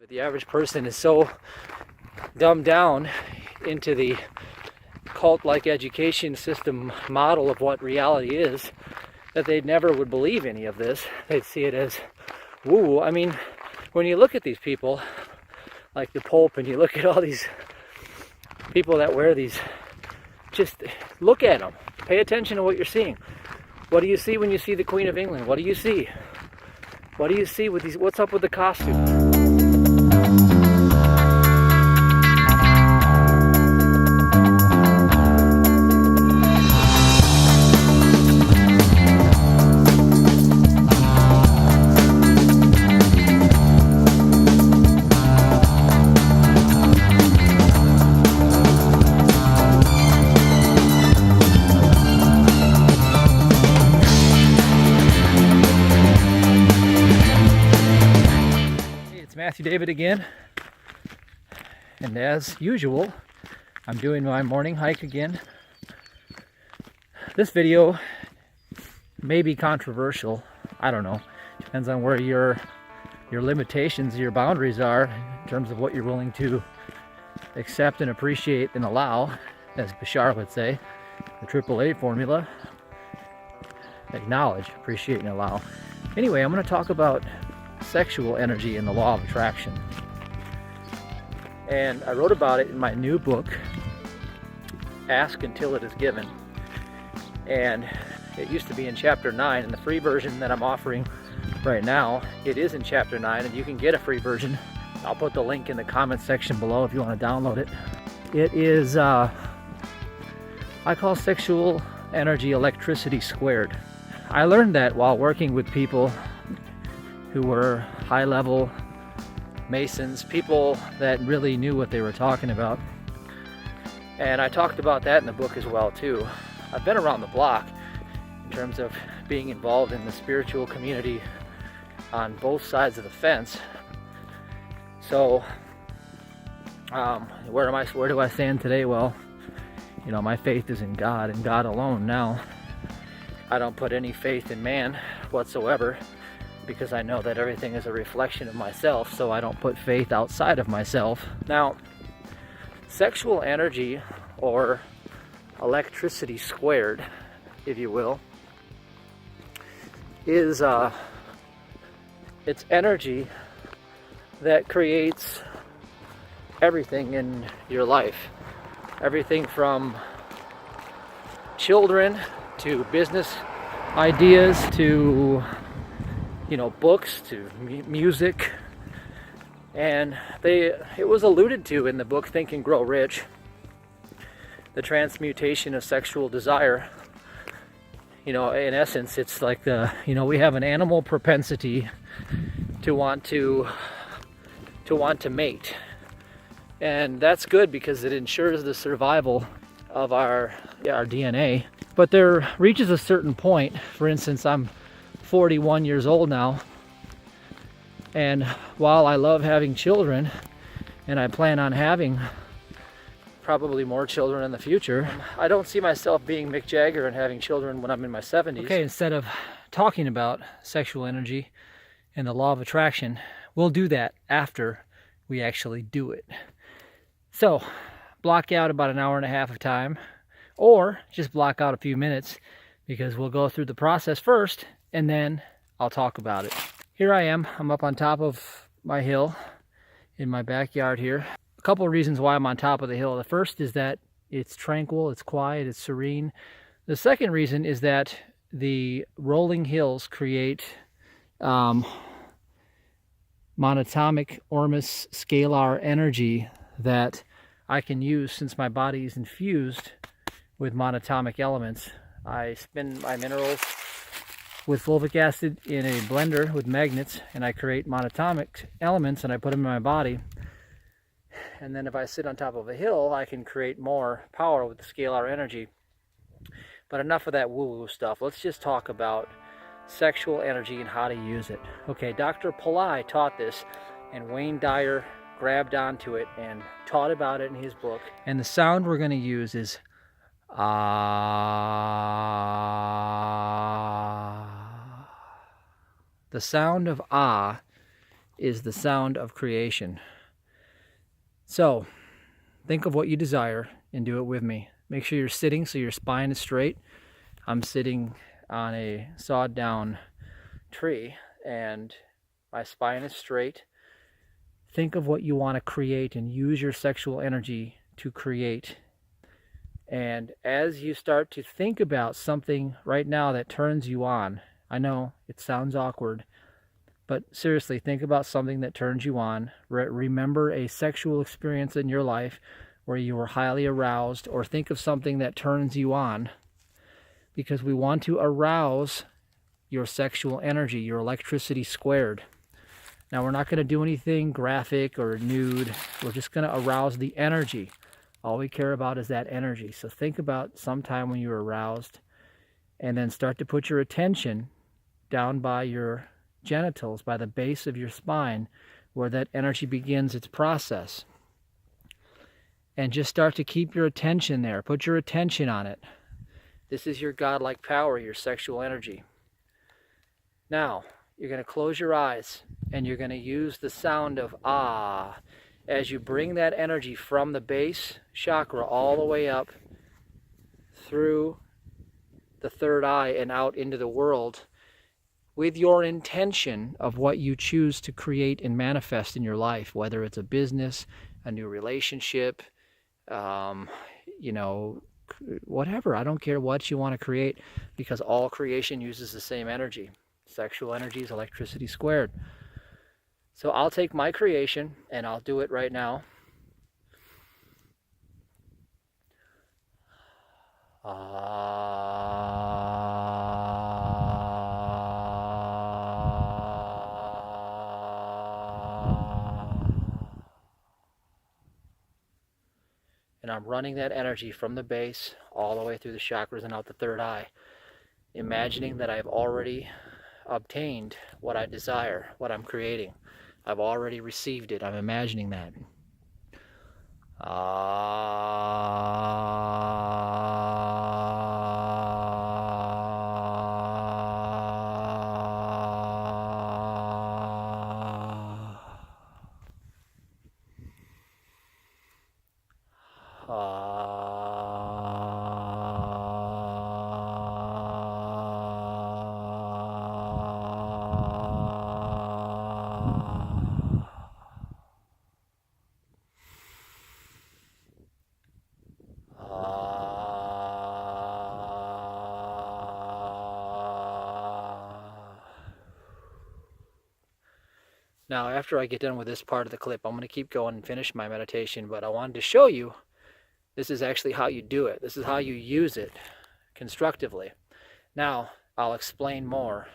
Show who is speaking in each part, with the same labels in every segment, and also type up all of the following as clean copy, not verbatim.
Speaker 1: But the average person is so dumbed down into the cult-like education system model of what reality is that they never would believe any of this. They'd see it as woo. I mean, when you look at these people like the Pope and you look at all these people that wear these, just look at them. Pay attention to what you're seeing. What do you see when you see the Queen of England? What do you see? What do you see with these? What's up with the costume? David again, and as usual I'm doing my morning hike again. This video may be controversial, I don't know, depends on where your limitations, your boundaries are in terms of what you're willing to accept and appreciate and allow, as Bashar would say, the AAA formula: acknowledge, appreciate, and allow. Anyway, I'm going to talk about sexual energy and the law of attraction. And I wrote about it in my new book, Ask Until It Is Given. And it used to be in chapter 9, and the free version that I'm offering right now, it is in chapter 9, and you can get a free version. I'll put the link in the comment section below if you want to download it. It is, I call sexual energy electricity squared. I learned that while working with people who were high-level Masons, people that really knew what they were talking about. And I talked about that in the book as well too. I've been around the block in terms of being involved in the spiritual community on both sides of the fence. So where do I stand today? Well, you know, my faith is in God and God alone now. I don't put any faith in man whatsoever, because I know that everything is a reflection of myself, so I don't put faith outside of myself. Now, sexual energy, or electricity squared, if you will, is it's energy that creates everything in your life. Everything from children to business ideas to, you know, books to music. And it was alluded to in the book Think and Grow Rich, the transmutation of sexual desire. You know, in essence, it's like we have an animal propensity to want to mate, and that's good because it ensures the survival of our DNA. But there reaches a certain point. For instance, I'm 41 years old now, and while I love having children, and I plan on having probably more children in the future, I don't see myself being Mick Jagger and having children when I'm in my 70s. Okay, instead of talking about sexual energy and the law of attraction, we'll do that after we actually do it. So block out about an hour and a half of time, or just block out a few minutes, because we'll go through the process first and then I'll talk about it. Here I am. I'm up on top of my hill in my backyard here. A couple of reasons why I'm on top of the hill. The first is that it's tranquil, it's quiet, it's serene. The second reason is that the rolling hills create monatomic ormus scalar energy that I can use since my body is infused with monatomic elements. I spin my minerals with fulvic acid in a blender with magnets, and I create monatomic elements and I put them in my body. And then if I sit on top of a hill, I can create more power with the scalar energy. But enough of that woo-woo stuff. Let's just talk about sexual energy and how to use it. Okay, Dr. Pillai taught this, and Wayne Dyer grabbed onto it and taught about it in his book. And the sound we're going to use is ah. The sound of ah is the sound of creation. So, think of what you desire and do it with me. Make sure you're sitting so your spine is straight. I'm sitting on a sawed down tree and my spine is straight. Think of what you want to create and use your sexual energy to create. And as you start to think about something right now that turns you on, I know it sounds awkward, but seriously, think about something that turns you on. Remember a sexual experience in your life where you were highly aroused, or think of something that turns you on, because we want to arouse your sexual energy, your electricity squared. Now, we're not going to do anything graphic or nude. We're just going to arouse the energy. All we care about is that energy. So think about some time when you were aroused, and then start to put your attention down by your genitals, by the base of your spine, where that energy begins its process. And just start to keep your attention there. Put your attention on it. This is your godlike power, your sexual energy. Now, you're going to close your eyes and you're going to use the sound of ah as you bring that energy from the base chakra all the way up through the third eye and out into the world, with your intention of what you choose to create and manifest in your life, whether it's a business, a new relationship, whatever. I don't care what you want to create, because all creation uses the same energy. Sexual energy is electricity squared. So I'll take my creation and I'll do it right now. And I'm running that energy from the base all the way through the chakras and out the third eye, imagining that I've already obtained what I desire, what I'm creating. I've already received it. I'm imagining that. Now, after I get done with this part of the clip, I'm going to keep going and finish my meditation, but I wanted to show you this is actually how you do it. This is how you use it constructively. Now, I'll explain more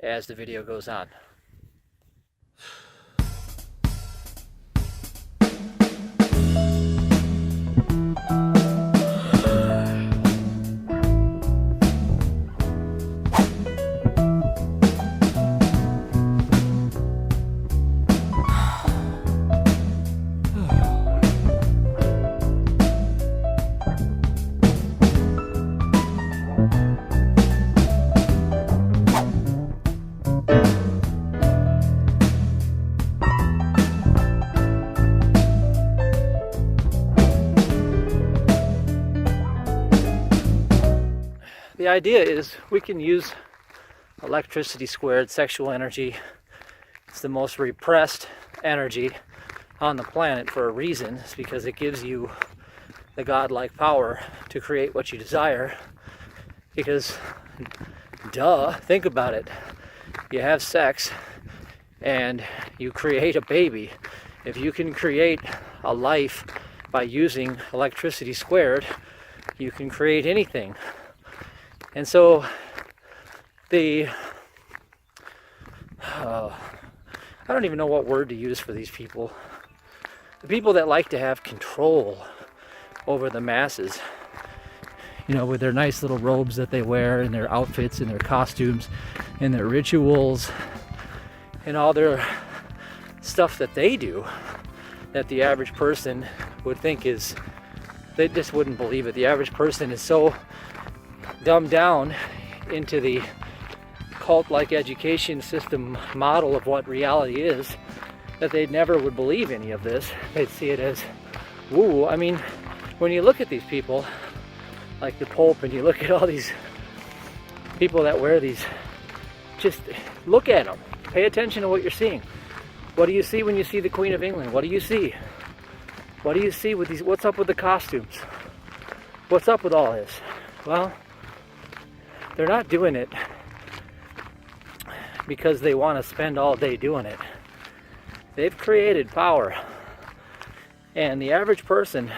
Speaker 1: as the video goes on. The idea is we can use electricity squared, sexual energy. It's the most repressed energy on the planet for a reason. It's because it gives you the godlike power to create what you desire. Because, duh, think about it. You have sex and you create a baby. If you can create a life by using electricity squared, you can create anything. And so I don't even know what word to use for these people. The people that like to have control over the masses, with their nice little robes that they wear and their outfits and their costumes and their rituals and all their stuff that they do that the average person would think they just wouldn't believe it. The average person is so dumbed down into the cult-like education system model of what reality is that they never would believe any of this. They'd see it as woo. I mean, when you look at these people, like the Pope, and you look at all these people that wear these, just look at them. Pay attention to what you're seeing. What do you see when you see the Queen of England? What do you see? What do you see with these? What's up with the costumes? What's up with all this? Well, they're not doing it because they want to spend all day doing it. They've created power. And the average person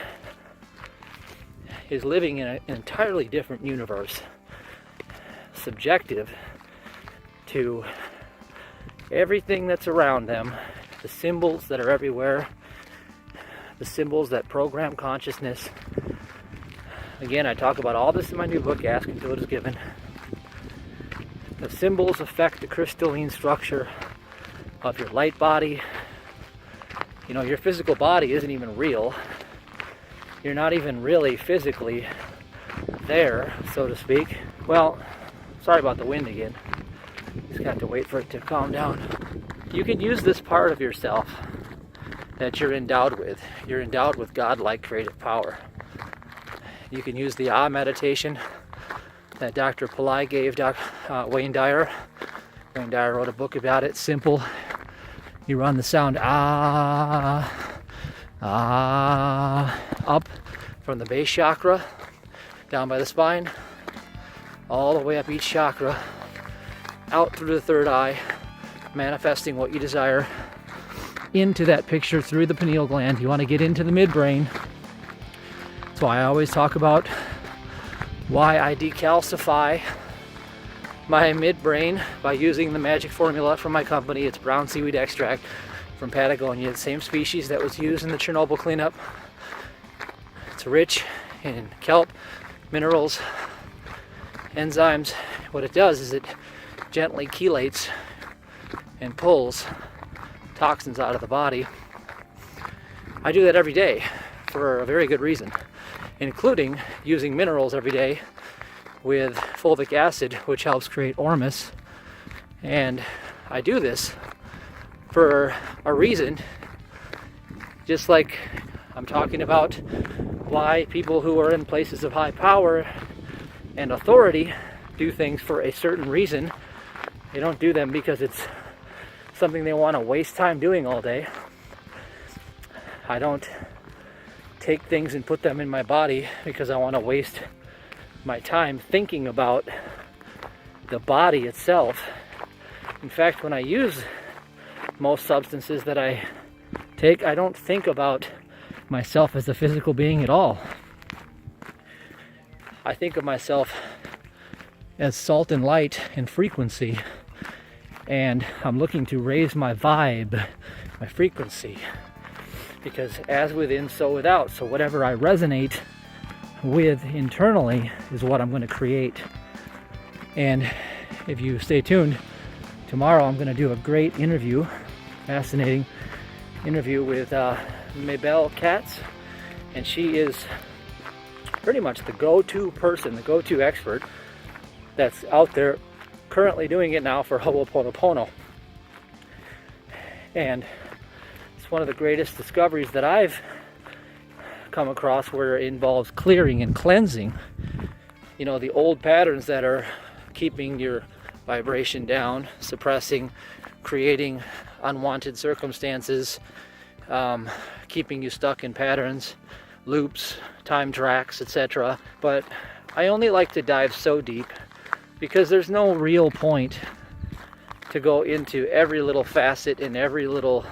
Speaker 1: is living in an entirely different universe, subjective to everything that's around them, the symbols that are everywhere, the symbols that program consciousness. Again, I talk about all this in my new book, Ask Until It Is Given. The symbols affect the crystalline structure of your light body. You know, your physical body isn't even real. You're not even really physically there, so to speak. Well, sorry about the wind again. Just got to wait for it to calm down. You can use this part of yourself that you're endowed with. You're endowed with God-like creative power. You can use the meditation that Dr. Pillai gave Wayne Dyer. Wayne Dyer wrote a book about it. Simple. You run the sound up from the base chakra, down by the spine, all the way up each chakra, out through the third eye, manifesting what you desire, into that picture through the pineal gland. You want to get into the midbrain. That's why I always talk about why I decalcify my midbrain by using the magic formula from my company. It's brown seaweed extract from Patagonia, the same species that was used in the Chernobyl cleanup. It's rich in kelp, minerals, enzymes. What it does is it gently chelates and pulls toxins out of the body. I do that every day for a very good reason, including using minerals every day with fulvic acid, which helps create ormus. And I do this for a reason, just like I'm talking about why people who are in places of high power and authority do things for a certain reason. They don't do them because it's something they want to waste time doing all day. I don't take things and put them in my body because I want to waste my time thinking about the body itself. In fact, when I use most substances that I take, I don't think about myself as a physical being at all. I think of myself as salt and light and frequency, and I'm looking to raise my vibe, my frequency, because as within, so without. So whatever I resonate with internally is what I'm going to create. And if you stay tuned, tomorrow I'm going to do a great interview, fascinating interview with Mabel Katz, and she is pretty much the go-to person, the go-to expert that's out there currently doing it now for Ho'oponopono. And it's one of the greatest discoveries that I've come across, where it involves clearing and cleansing, you know, the old patterns that are keeping your vibration down, suppressing, creating unwanted circumstances, keeping you stuck in patterns, loops, time tracks, etc. But I only like to dive so deep because there's no real point to go into every little facet and every little,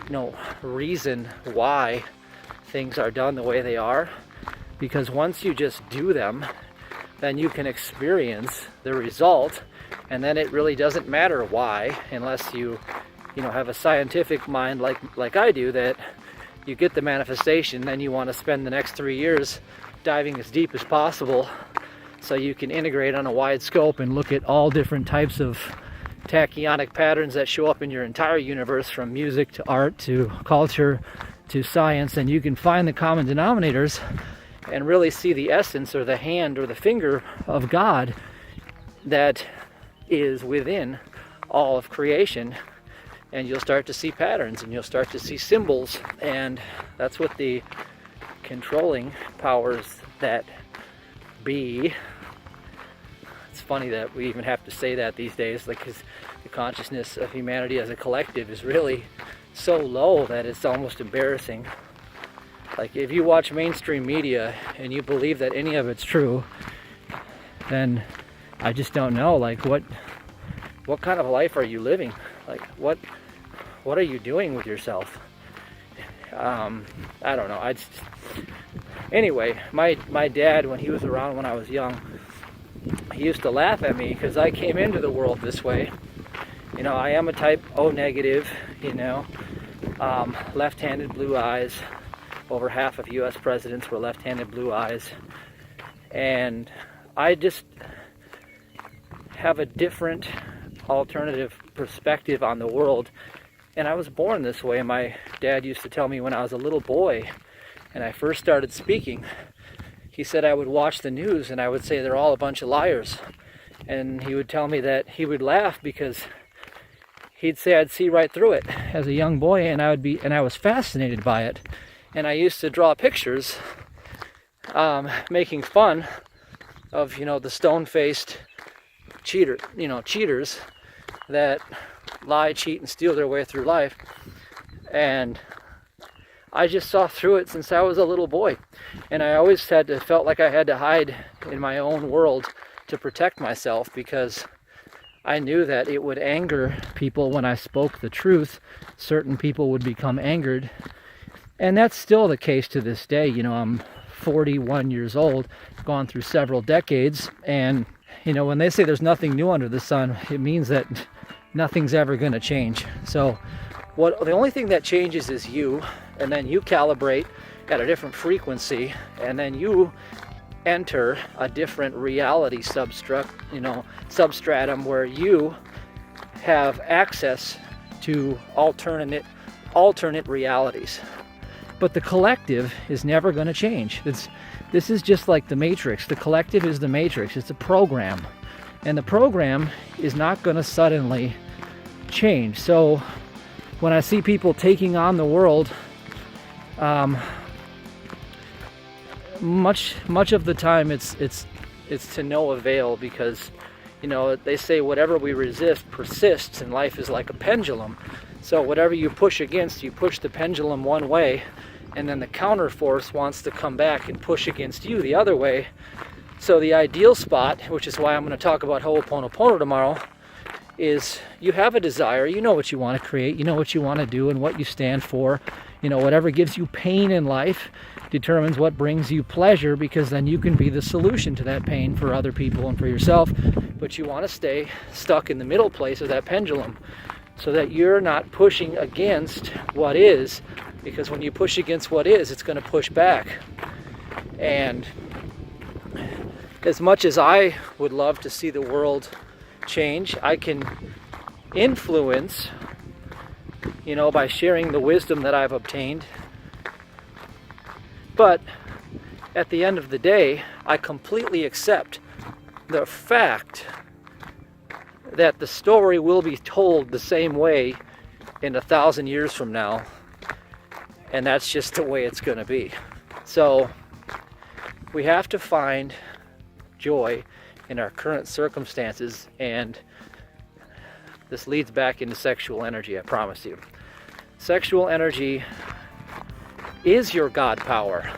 Speaker 1: you know, reason why things are done the way they are. Because once you just do them, then you can experience the result, and then it really doesn't matter why, unless you have a scientific mind like I do, that you get the manifestation, then you want to spend the next 3 years diving as deep as possible so you can integrate on a wide scope and look at all different types of tachyonic patterns that show up in your entire universe, from music to art to culture to science, and you can find the common denominators and really see the essence or the hand or the finger of God that is within all of creation. and you'll start to see patterns, and you'll start to see symbols, and that's what the controlling powers that be. It's funny that we even have to say that these days, like, 'cause the consciousness of humanity as a collective is really so low that it's almost embarrassing. Like, if you watch mainstream media and you believe that any of it's true, then I just don't know, like, what kind of life are you living? Like, what are you doing with yourself? I don't know. Anyway, my dad, when he was around when I was young, he used to laugh at me because I came into the world this way. You know, I am a type O negative, you know, left-handed blue eyes. Over half of US presidents were left-handed blue eyes. And I just have a different alternative perspective on the world. And I was born this way. My dad used to tell me when I was a little boy and I first started speaking, he said I would watch the news and I would say they're all a bunch of liars. And he would tell me that he would laugh because he'd say I'd see right through it as a young boy, and I was fascinated by it. And I used to draw pictures making fun of, you know, the stone-faced cheaters that lie, cheat, and steal their way through life. And I just saw through it since I was a little boy. And I always felt like I had to hide in my own world to protect myself, because I knew that it would anger people when I spoke the truth. Certain people would become angered. And that's still the case to this day. You know, I'm 41 years old, gone through several decades, and you know, when they say there's nothing new under the sun, it means that nothing's ever going to change. So the only thing that changes is you, and then you calibrate at a different frequency, and then you enter a different reality substratum where you have access to alternate realities. But the collective is never going to change. This is just like the Matrix. The collective is the Matrix. It's a program. And the program is not going to suddenly change. So when I see people taking on the world, much of the time it's to no avail, because, you know, they say whatever we resist persists, and life is like a pendulum. So whatever you push against, you push the pendulum one way, and then the counter force wants to come back and push against you the other way. So the ideal spot, which is why I'm going to talk about Ho'oponopono tomorrow, is you have a desire, you know what you want to create, you know what you want to do and what you stand for. You know, whatever gives you pain in life determines what brings you pleasure, because then you can be the solution to that pain for other people and for yourself. But you want to stay stuck in the middle place of that pendulum, so that you're not pushing against what is, because when you push against what is, it's going to push back. And as much as I would love to see the world change, I can influence, you know, by sharing the wisdom that I've obtained. But at the end of the day, I completely accept the fact that the story will be told the same way in 1,000 years from now, and that's just the way it's going to be. So we have to find joy in our current circumstances, and this leads back into sexual energy, I promise you. Sexual energy is your God power.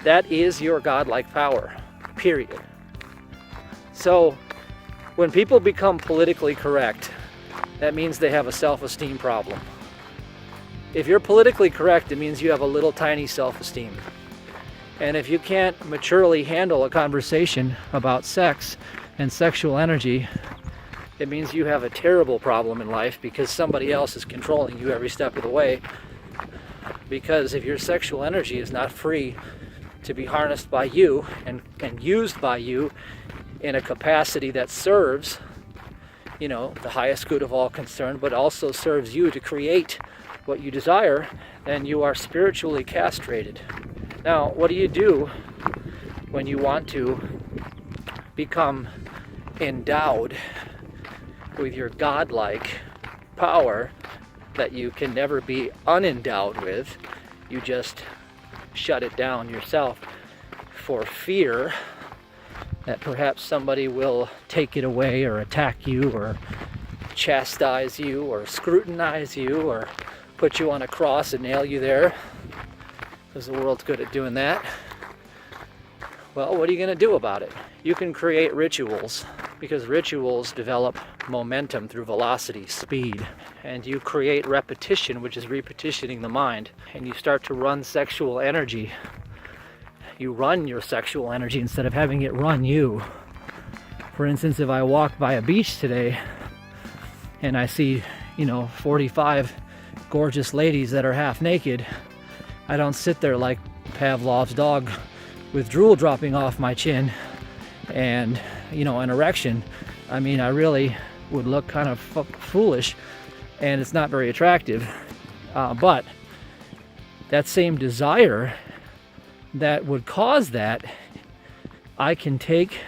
Speaker 1: That is your godlike power, period. So when people become politically correct, that means they have a self-esteem problem. If you're politically correct, it means you have a little tiny self-esteem. And if you can't maturely handle a conversation about sex and sexual energy, it means you have a terrible problem in life, because somebody else is controlling you every step of the way. Because if your sexual energy is not free to be harnessed by you and used by you in a capacity that serves, you know, the highest good of all concerned, but also serves you to create what you desire, then you are spiritually castrated. Now, what do you do when you want to become endowed with your godlike power that you can never be unendowed with. You just shut it down yourself for fear that perhaps somebody will take it away or attack you or chastise you or scrutinize you or put you on a cross and nail you there, because the world's good at doing that. Well, what are you going to do about it? You can create rituals, because rituals develop momentum through velocity, speed, and you create repetition, which is repetitioning the mind, and you start to run sexual energy. You run your sexual energy instead of having it run you. For instance, if I walk by a beach today and I see, 45 gorgeous ladies that are half naked, I don't sit there like Pavlov's dog with drool dropping off my chin and, an erection. I mean, I really would look kind of foolish, and it's not very attractive. But that same desire that would cause that, I can take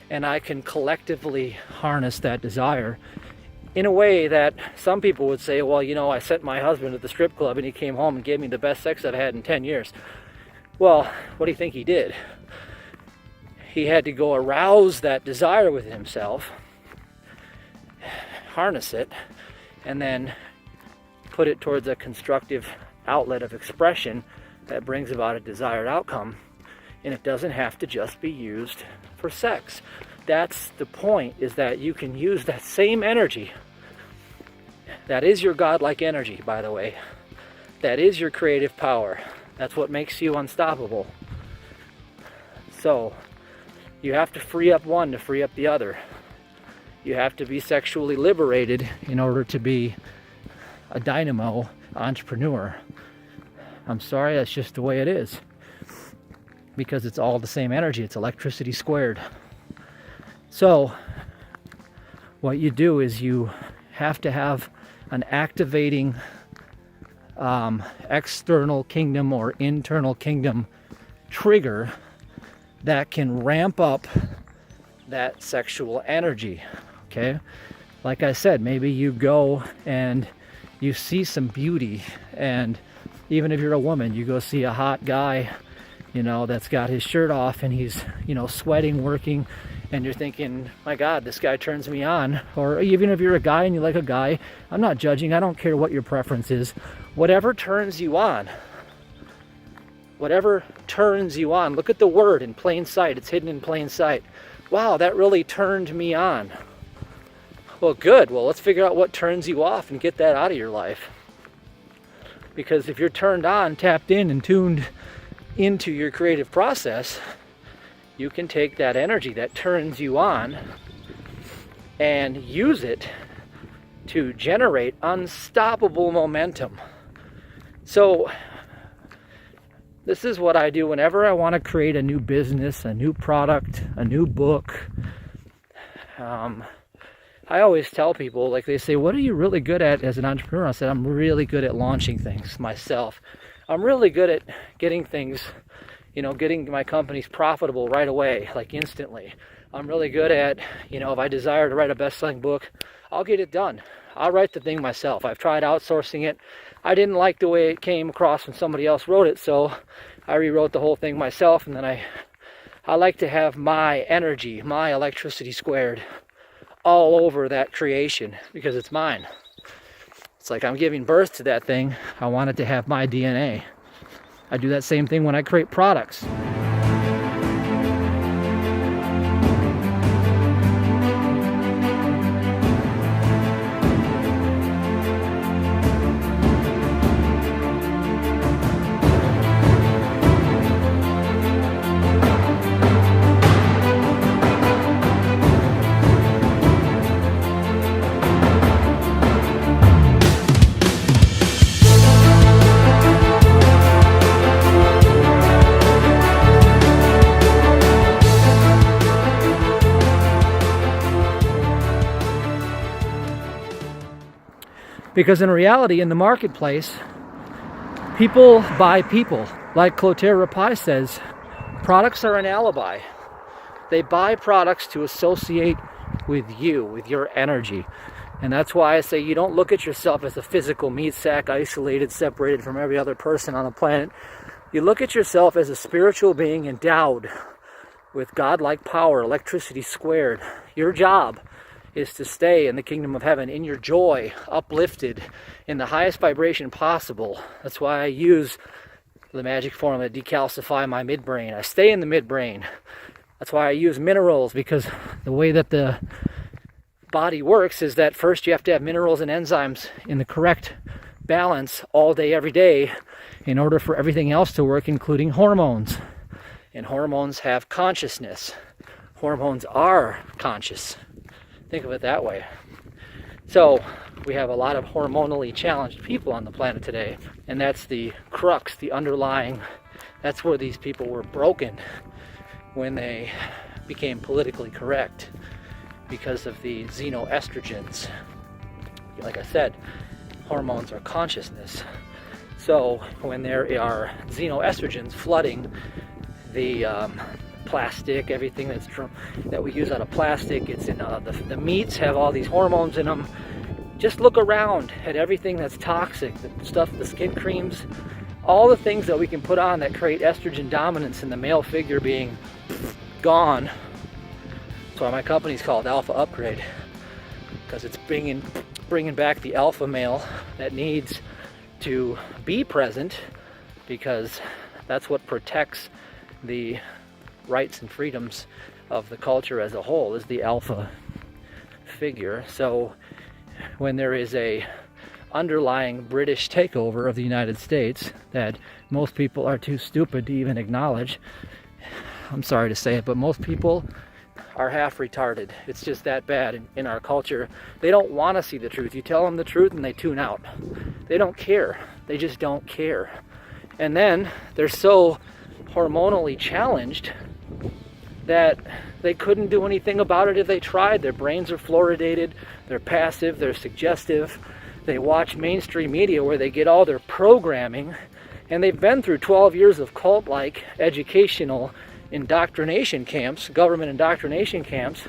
Speaker 1: and I can collectively harness that desire in a way that some people would say, well, I sent my husband to the strip club and he came home and gave me the best sex I've had in 10 years. Well, what do you think he did? He had to go arouse that desire within himself, harness it, and then put it towards a constructive outlet of expression that brings about a desired outcome. And it doesn't have to just be used for sex. That's the point, is that you can use that same energy. That is your godlike energy, by the way. That is your creative power. That's what makes you unstoppable. So, you have to free up one to free up the other. You have to be sexually liberated in order to be a dynamo entrepreneur. I'm sorry, that's just the way it is. Because it's all the same energy. It's electricity squared. So, what you do is you have to have an activating external kingdom or internal kingdom trigger that can ramp up that sexual energy. Okay? Like I said, maybe you go and you see some beauty, and even if you're a woman, you go see a hot guy, that's got his shirt off and he's, sweating, working, and you're thinking, my God, this guy turns me on. Or even if you're a guy and you like a guy, I'm not judging, I don't care what your preference is. Whatever turns you on. Whatever turns you on. Look at the word in plain sight. It's hidden in plain sight. Wow, that really turned me on. Well, good. Well, let's figure out what turns you off and get that out of your life. Because if you're turned on, tapped in, and tuned into your creative process, you can take that energy that turns you on and use it to generate unstoppable momentum. So this is what I do whenever I want to create a new business, a new product, a new book. I always tell people, like, they say, what are you really good at as an entrepreneur? I said, I'm really good at launching things myself. I'm really good at getting things, getting my companies profitable right away, like instantly. I'm really good at, if I desire to write a best-selling book, I'll get it done. I'll write the thing myself. I've tried outsourcing it. I didn't like the way it came across when somebody else wrote it, so I rewrote the whole thing myself, and then I like to have my energy, my electricity squared all over that creation, because it's mine. It's like I'm giving birth to that thing. I want it to have my DNA. I do that same thing when I create products. Because in reality, in the marketplace, people buy people. Like Clotaire Rapaille says, products are an alibi. They buy products to associate with you, with your energy. And that's why I say you don't look at yourself as a physical meat sack, isolated, separated from every other person on the planet. You look at yourself as a spiritual being endowed with godlike power, electricity squared. Your job is to stay in the kingdom of heaven, in your joy, uplifted, in the highest vibration possible. That's why I use the magic formula to decalcify my midbrain. I stay in the midbrain. That's why I use minerals, because the way that the body works is that first you have to have minerals and enzymes in the correct balance all day, every day, in order for everything else to work, including hormones. And hormones have consciousness. Hormones are conscious. Think of it that way. So we have a lot of hormonally challenged people on the planet today, and that's the crux, the underlying, that's where these people were broken when they became politically correct, because of the xenoestrogens. Like I said, hormones are consciousness. So when there are xenoestrogens flooding the plastic, everything that we use out of plastic, it's in the meats have all these hormones in them. Just look around at everything that's toxic, the stuff, the skin creams, all the things that we can put on that create estrogen dominance in the male figure being gone. That's why my company's called Alpha Upgrade, because it's bringing back the alpha male that needs to be present, because that's what protects the rights and freedoms of the culture as a whole, is the alpha figure. So when there is a underlying British takeover of the United States that most people are too stupid to even acknowledge, I'm sorry to say it, but most people are half retarded. It's just that bad in our culture. They don't want to see the truth. You tell them the truth and they tune out. They don't care. They just don't care. And then they're so hormonally challenged that they couldn't do anything about it if they tried. Their brains are fluoridated, they're passive, they're suggestive. They watch mainstream media where they get all their programming, and they've been through 12 years of cult-like educational indoctrination camps, government indoctrination camps,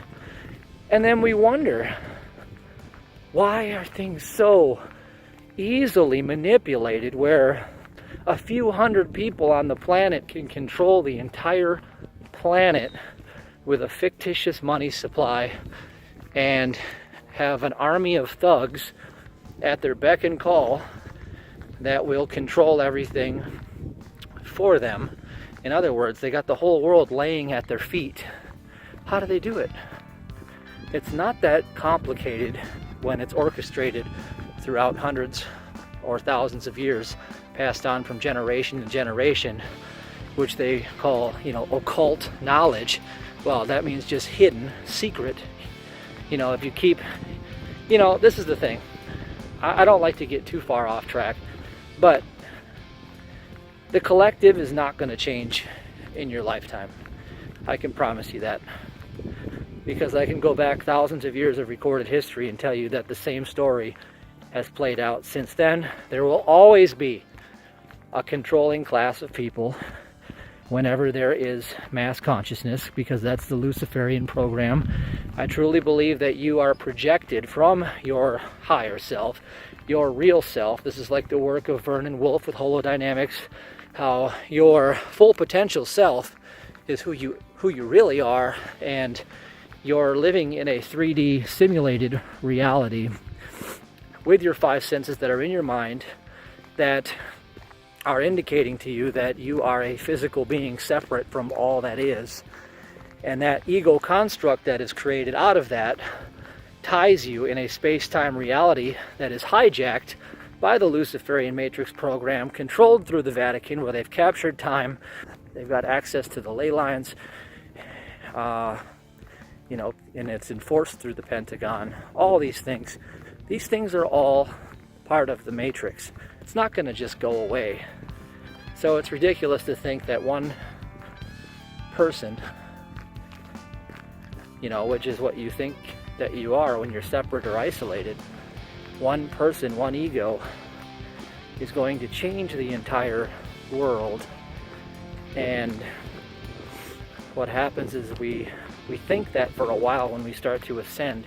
Speaker 1: and then we wonder, why are things so easily manipulated where a few hundred people on the planet can control the entire planet with a fictitious money supply and have an army of thugs at their beck and call that will control everything for them. In other words, they got the whole world laying at their feet. How do they do it? It's not that complicated when it's orchestrated throughout hundreds or thousands of years, passed on from generation to generation, which they call, occult knowledge. Well, that means just hidden, secret. If you keep, this is the thing. I don't like to get too far off track, but the collective is not going to change in your lifetime. I can promise you that. Because I can go back thousands of years of recorded history and tell you that the same story has played out since then. There will always be a controlling class of people whenever there is mass consciousness, because that's the Luciferian program. I truly believe that you are projected from your higher self, your real self. This is like the work of Vernon Wolf with holodynamics, how your full potential self is who you really are, and you're living in a 3D simulated reality with your five senses that are in your mind that are indicating to you that you are a physical being separate from all that is. And that ego construct that is created out of that ties you in a space-time reality that is hijacked by the Luciferian Matrix program, controlled through the Vatican, where they've captured time. They've got access to the ley lines, and it's enforced through the Pentagon. All these things. These things are all part of the Matrix. It's not going to just go away. So it's ridiculous to think that one person, which is what you think that you are when you're separate or isolated, one person, one ego, is going to change the entire world. And what happens is we think that for a while when we start to ascend,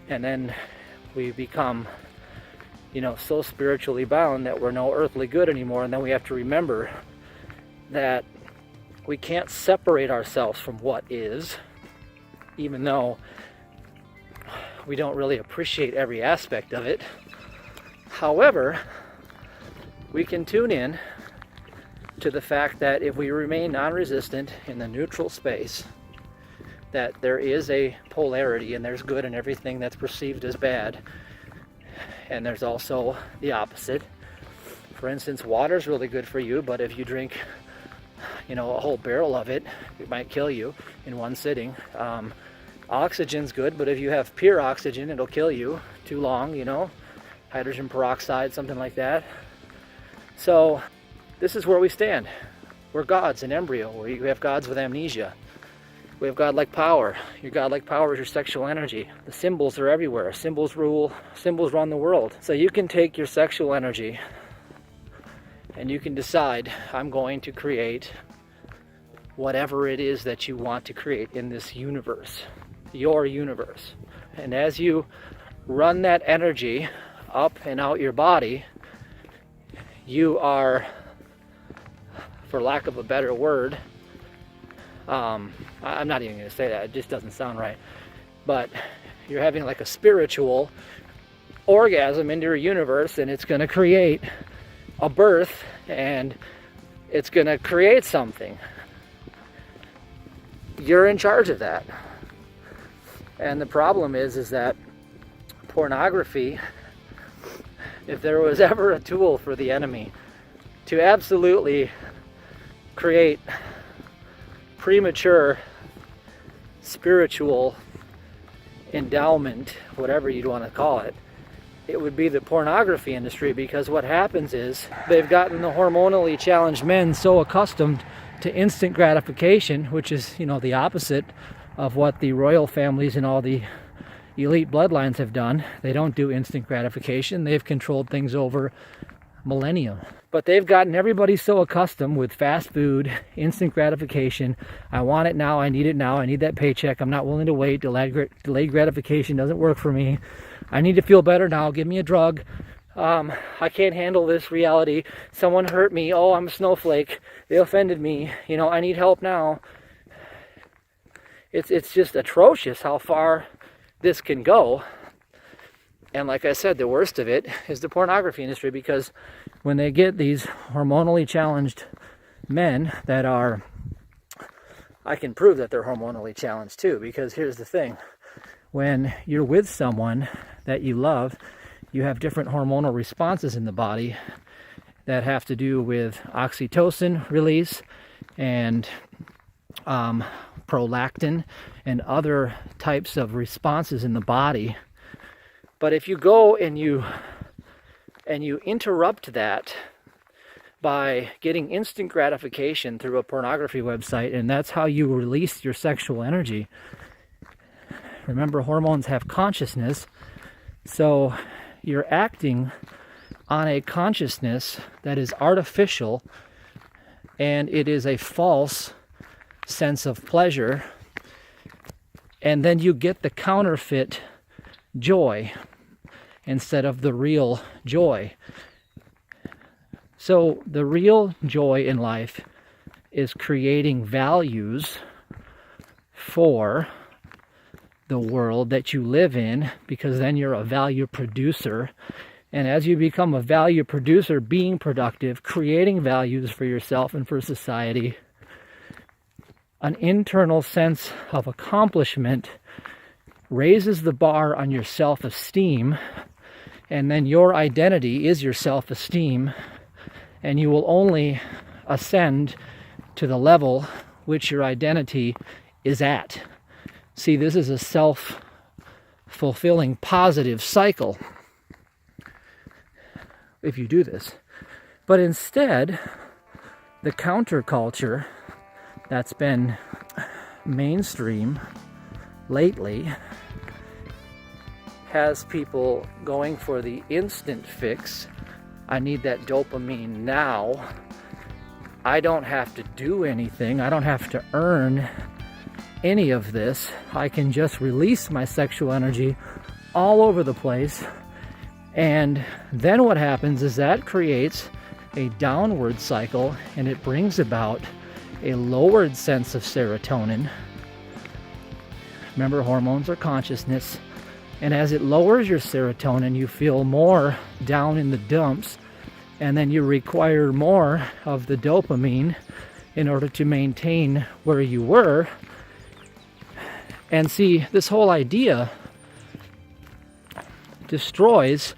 Speaker 1: and then we become, so spiritually bound that we're no earthly good anymore. And then we have to remember that we can't separate ourselves from what is, even though we don't really appreciate every aspect of it. However, we can tune in to the fact that if we remain non-resistant in the neutral space, that there is a polarity and there's good in everything that's perceived as bad. And there's also the opposite. For instance, water is really good for you, but if you drink, a whole barrel of it, it might kill you in one sitting. Oxygen's good, but if you have pure oxygen, it'll kill you too long, hydrogen peroxide, something like that. So this is where we stand. We're gods in embryo. We have gods with amnesia. We have godlike power. Your godlike power is your sexual energy. The symbols are everywhere. Symbols run the world. So you can take your sexual energy and you can decide, I'm going to create whatever it is that you want to create in this universe, your universe. And as you run that energy up and out your body, you are, for lack of a better word, I'm not even going to say that, it just doesn't sound right, but you're having like a spiritual orgasm into your universe, and it's going to create a birth, and it's going to create something. You're in charge of that. And the problem is that pornography, if there was ever a tool for the enemy to absolutely create premature spiritual endowment, whatever you'd want to call it, it would be the pornography industry. Because what happens is they've gotten the hormonally challenged men so accustomed to instant gratification, which is, the opposite of what the royal families and all the elite bloodlines have done. They don't do instant gratification. They've controlled things over millennium. But they've gotten everybody so accustomed with fast food, instant gratification. I want it now, I need it now, I need that paycheck, I'm not willing to wait, delayed gratification doesn't work for me. I need to feel better now, give me a drug. I can't handle this reality. Someone hurt me, oh, I'm a snowflake, they offended me, I need help now. It's just atrocious how far this can go. And like I said, the worst of it is the pornography industry, because when they get these hormonally challenged men that are, I can prove that they're hormonally challenged too, because here's the thing. When you're with someone that you love, you have different hormonal responses in the body that have to do with oxytocin release and prolactin and other types of responses in the body. But if you go and you interrupt that by getting instant gratification through a pornography website, and that's how you release your sexual energy. Remember, hormones have consciousness, so you're acting on a consciousness that is artificial, and it is a false sense of pleasure, and then you get the counterfeit joy instead of the real joy. So the real joy in life is creating values for the world that you live in, because then you're a value producer. And as you become a value producer, being productive, creating values for yourself and for society, an internal sense of accomplishment raises the bar on your self-esteem, and then your identity is your self-esteem, and you will only ascend to the level which your identity is at. See, this is a self-fulfilling positive cycle if you do this. But instead, the counterculture that's been mainstream lately has people going for the instant fix. I need that dopamine now. I don't have to do anything. I don't have to earn any of this. I can just release my sexual energy all over the place. And then what happens is that creates a downward cycle, and it brings about a lowered sense of serotonin. Remember, hormones are consciousness. And as it lowers your serotonin, you feel more down in the dumps, and then you require more of the dopamine in order to maintain where you were. And see, this whole idea destroys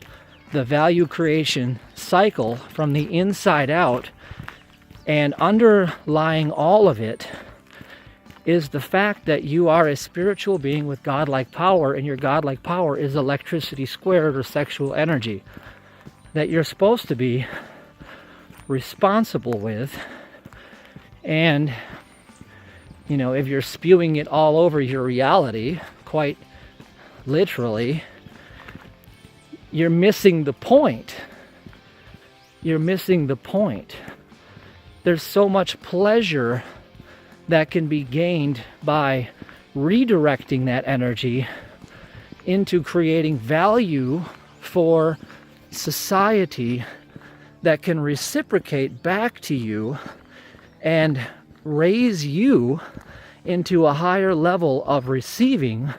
Speaker 1: the value creation cycle from the inside out, and underlying all of it is the fact that you are a spiritual being with godlike power, and your godlike power is electricity squared, or sexual energy, that you're supposed to be responsible with. And you know, if you're spewing it all over your reality, quite literally, you're missing the point. You're missing the point. There's so much pleasure that can be gained by redirecting that energy into creating value for society that can reciprocate back to you and raise you into a higher level of receiving,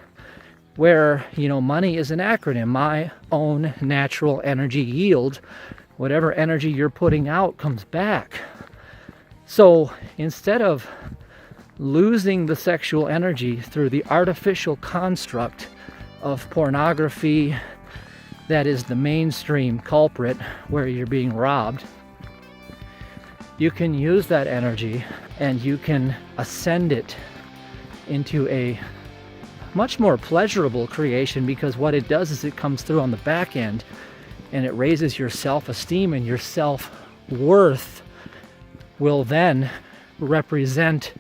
Speaker 1: where, you know, money is an acronym. My own natural energy yield. Whatever energy you're putting out comes back. So instead of losing the sexual energy through the artificial construct of pornography, that is the mainstream culprit where you're being robbed, you can use that energy and you can ascend it into a much more pleasurable creation, because what it does is it comes through on the back end and it raises your self-esteem, and your self-worth will then represent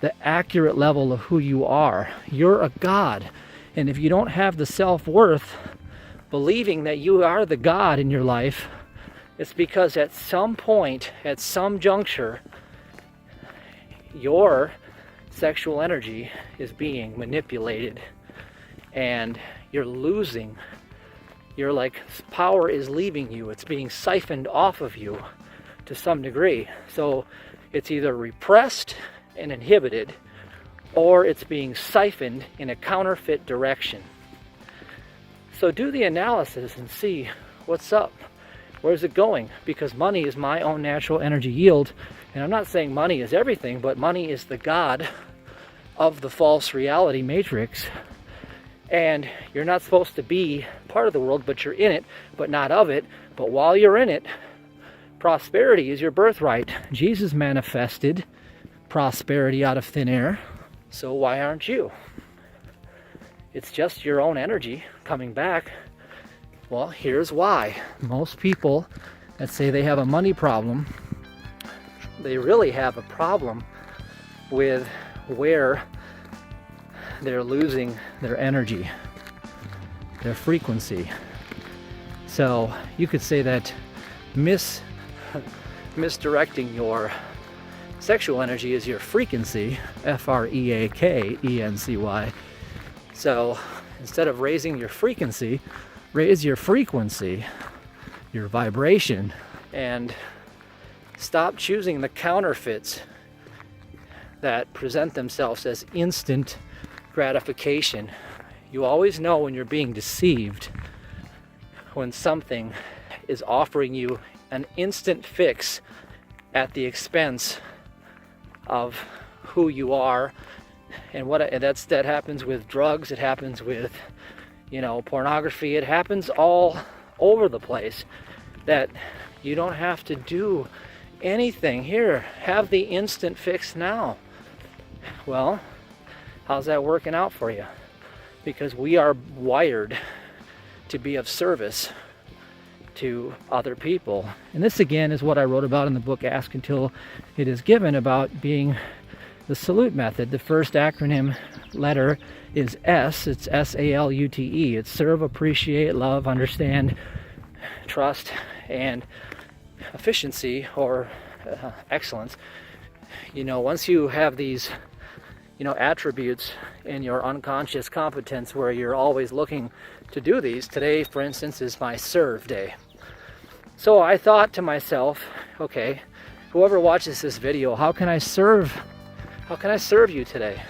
Speaker 1: the accurate level of who you are. You're a god, and if you don't have the self-worth, believing that you are the god in your life, it's because at some point, at some juncture, your sexual energy is being manipulated and you're losing. You're like, power is leaving you. It's being siphoned off of you to some degree. So it's either repressed and inhibited, or it's being siphoned in a counterfeit direction. So do the analysis and see what's up. Where's it going? Because money is my own natural energy yield. And I'm not saying money is everything, but money is the god of the false reality matrix. And you're not supposed to be part of the world, but you're in it, but not of it. But while you're in it, prosperity is your birthright. Jesus manifested prosperity out of thin air. So why aren't you? It's just your own energy coming back. Well, here's why. Most people that say they have a money problem, they really have a problem with where they're losing their energy, their frequency. So you could say that misdirecting your sexual energy is your frequency, Freakency. So instead of raising your frequency, raise your frequency, your vibration, and stop choosing the counterfeits that present themselves as instant gratification. You always know when you're being deceived, when something is offering you an instant fix at the expense of who you are. And that happens with drugs, it happens with, you know, pornography, it happens all over the place. That you don't have to do anything. Here, have the instant fix now. Well, how's that working out for you? Because we are wired to be of service to other people. And this again is what I wrote about in the book Ask Until It Is Given, about being the salute method. The first acronym letter is S. It's SALUTE. It's serve, appreciate, love, understand, trust, and efficiency, or excellence. You know, once you have these attributes in your unconscious competence where you're always looking to do these. Today, for instance, is my serve day. So I thought to myself, okay, whoever watches this video, how can I serve you today?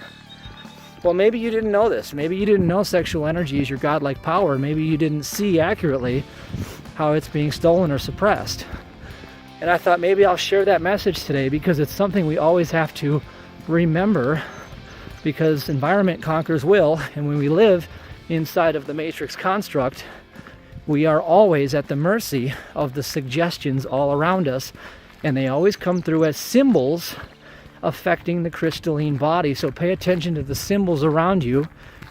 Speaker 1: Well, maybe you didn't know this. Maybe you didn't know sexual energy is your godlike power. Maybe you didn't see accurately how it's being stolen or suppressed. And I thought maybe I'll share that message today because it's something we always have to remember, because environment conquers will, and when we live inside of the matrix construct, we are always at the mercy of the suggestions all around us, and they always come through as symbols affecting the crystalline body. So pay attention to the symbols around you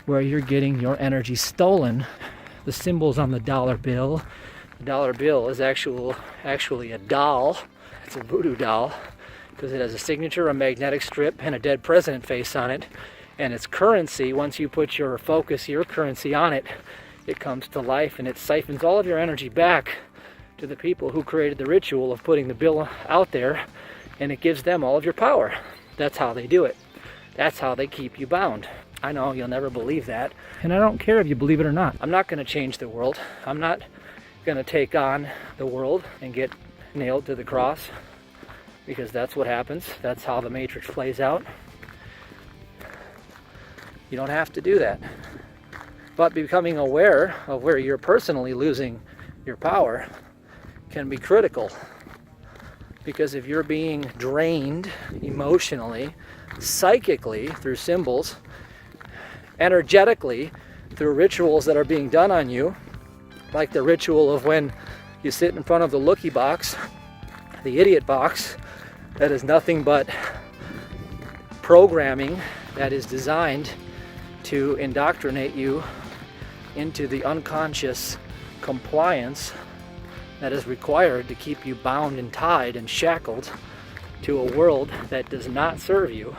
Speaker 1: where you're getting your energy stolen. The symbols on the dollar bill. The dollar bill is actually a doll. It's a voodoo doll because it has a signature, a magnetic strip, and a dead president face on it. And its currency, once you put your focus, your currency on it, it comes to life and it siphons all of your energy back to the people who created the ritual of putting the bill out there, and it gives them all of your power. That's how they do it. That's how they keep you bound. I know you'll never believe that, and I don't care if you believe it or not. I'm not going to change the world. I'm not going to take on the world and get nailed to the cross, because that's what happens. That's how the matrix plays out. You don't have to do that. But becoming aware of where you're personally losing your power can be critical. Because if you're being drained emotionally, psychically through symbols, energetically through rituals that are being done on you, like the ritual of when you sit in front of the looky box, the idiot box, that is nothing but programming that is designed to indoctrinate you into the unconscious compliance that is required to keep you bound and tied and shackled to a world that does not serve you.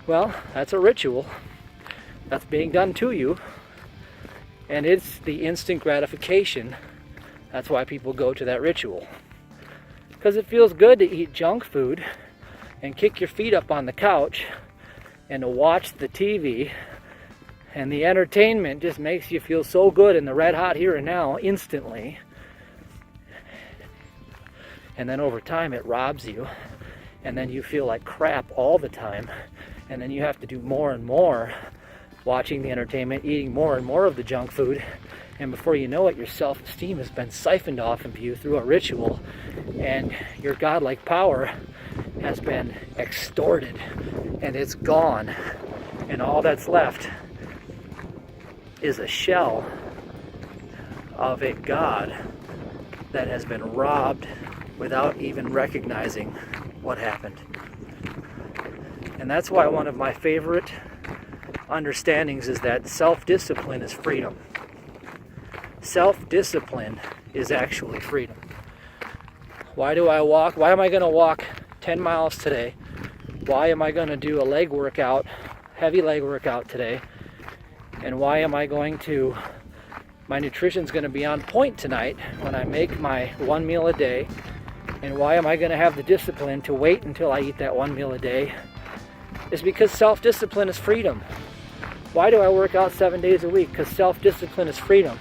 Speaker 1: Well, that's a ritual that's being done to you, and it's the instant gratification. That's why people go to that ritual, because it feels good to eat junk food and kick your feet up on the couch and to watch the TV, and the entertainment just makes you feel so good in the red hot here and now instantly. And then over time it robs you, and then you feel like crap all the time, and then you have to do more and more watching the entertainment, eating more and more of the junk food, and before you know it, your self-esteem has been siphoned off of you through a ritual, and your godlike power has been extorted, and it's gone, and all that's left is a shell of a god that has been robbed without even recognizing what happened. And that's why one of my favorite understandings is that self-discipline is freedom. Self-discipline is actually freedom. Why do I walk? Why am I going to walk 10 miles today? Why am I going to do a leg workout, heavy leg workout today? And why am I going to, my nutrition's going to be on point tonight when I make my one meal a day? And why am I going to have the discipline to wait until I eat that one meal a day? It's because self-discipline is freedom. Why do I work out 7 days a week? Because self-discipline is freedom.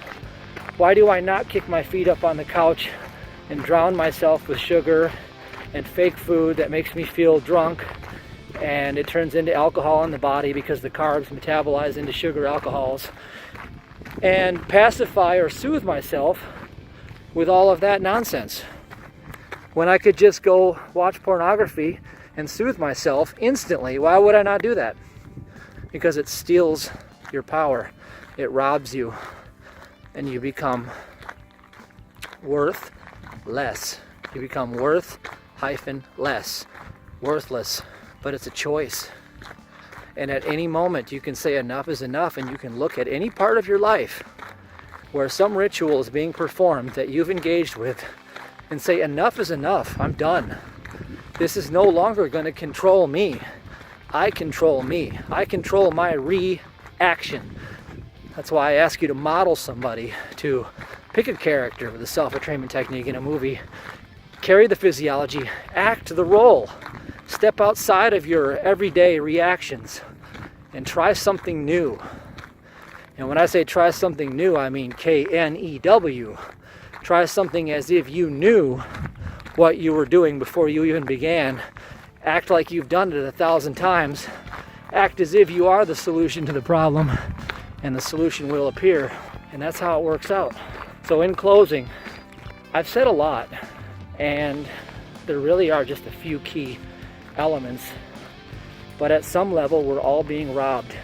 Speaker 1: Why do I not kick my feet up on the couch and drown myself with sugar and fake food that makes me feel drunk, and it turns into alcohol in the body because the carbs metabolize into sugar alcohols, and pacify or soothe myself with all of that nonsense, when I could just go watch pornography and soothe myself instantly? Why would I not do that? Because it steals your power. It robs you, and you become worth less. You become worth-less. Worthless. But it's a choice. And at any moment you can say enough is enough, and you can look at any part of your life where some ritual is being performed that you've engaged with and say enough is enough. I'm done. This is no longer going to control me. I control me. I control my reaction. That's why I ask you to model somebody, to pick a character with a self-entrainment technique in a movie, carry the physiology, act the role, Step outside of your everyday reactions and try something new. And when I say try something new, I mean KNEW. Try something as if you knew what you were doing before you even began. Act like you've done it 1,000 times. Act as if you are the solution to the problem, and the solution will appear. And that's how it works out. So in closing, I've said a lot, and there really are just a few key elements. But at some level, we're all being robbed.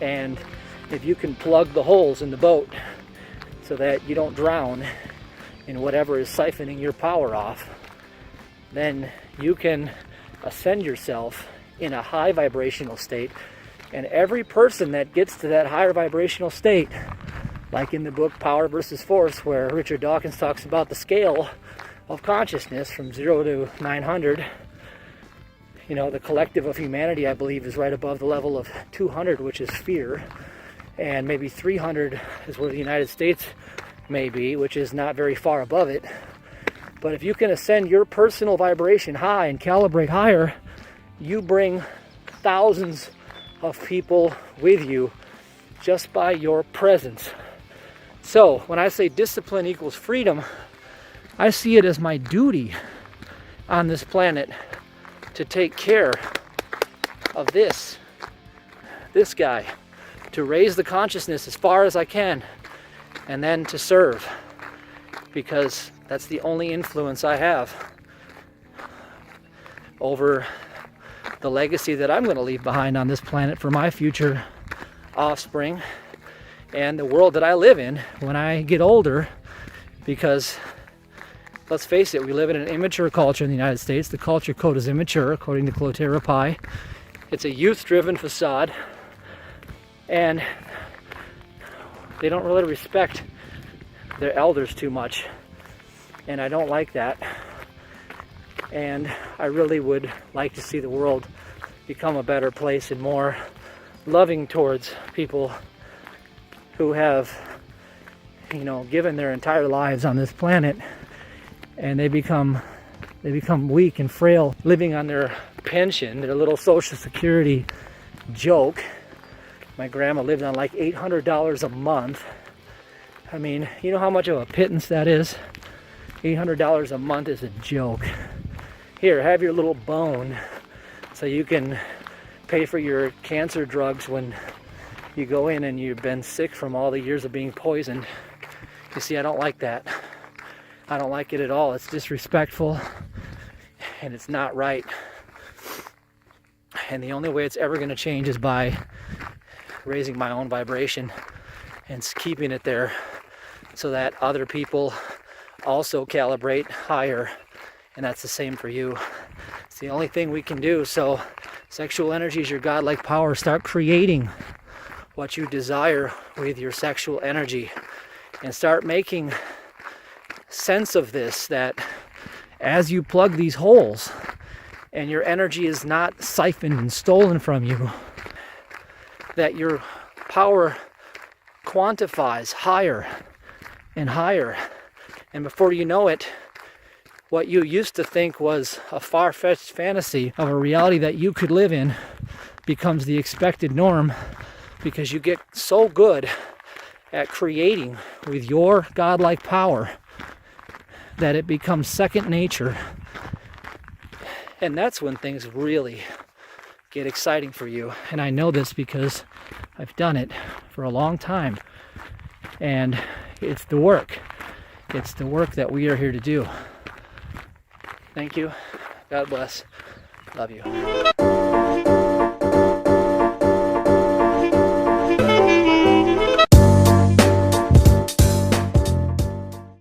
Speaker 1: And if you can plug the holes in the boat so that you don't drown in whatever is siphoning your power off, then you can ascend yourself in a high vibrational state. And every person that gets to that higher vibrational state, like in the book Power versus Force, where Richard Dawkins talks about the scale of consciousness from 0 to 900, you know, the collective of humanity, I believe, is right above the level of 200, which is fear, and maybe 300 is where the United States may be, which is not very far above it. But if you can ascend your personal vibration high and calibrate higher, you bring thousands of people with you just by your presence. So when I say discipline equals freedom, I see it as my duty on this planet to take care of this guy, to raise the consciousness as far as I can, and then to serve, because that's the only influence I have over the legacy that I'm going to leave behind on this planet for my future offspring and the world that I live in when I get older. Because let's face it, we live in an immature culture in the United States. The culture code is immature, according to Cloterra Pi. It's a youth-driven facade, and they don't really respect their elders too much, and I don't like that. And I really would like to see the world become a better place and more loving towards people who have, you know, given their entire lives on this planet, and they become weak and frail, living on their pension, their little Social Security joke. My grandma lived on like $800 a month. I mean, you know how much of a pittance that is? $800 a month is a joke. Here, have your little bone so you can pay for your cancer drugs when you go in and you've been sick from all the years of being poisoned. You see, I don't like that. I don't like it at all. It's disrespectful, and it's not right. And the only way it's ever going to change is by raising my own vibration and keeping it there so that other people also calibrate higher. And that's the same for you. It's the only thing we can do. So sexual energy is your godlike power. Start creating what you desire with your sexual energy, and start making sense of this, that as you plug these holes and your energy is not siphoned and stolen from you, that your power quantifies higher and higher. And before you know it, what you used to think was a far-fetched fantasy of a reality that you could live in becomes the expected norm, because you get so good at creating with your godlike power that it becomes second nature. And that's when things really get exciting for you. And I know this because I've done it for a long time. And it's the work. It's the work that we are here to do. Thank you. God bless. Love you.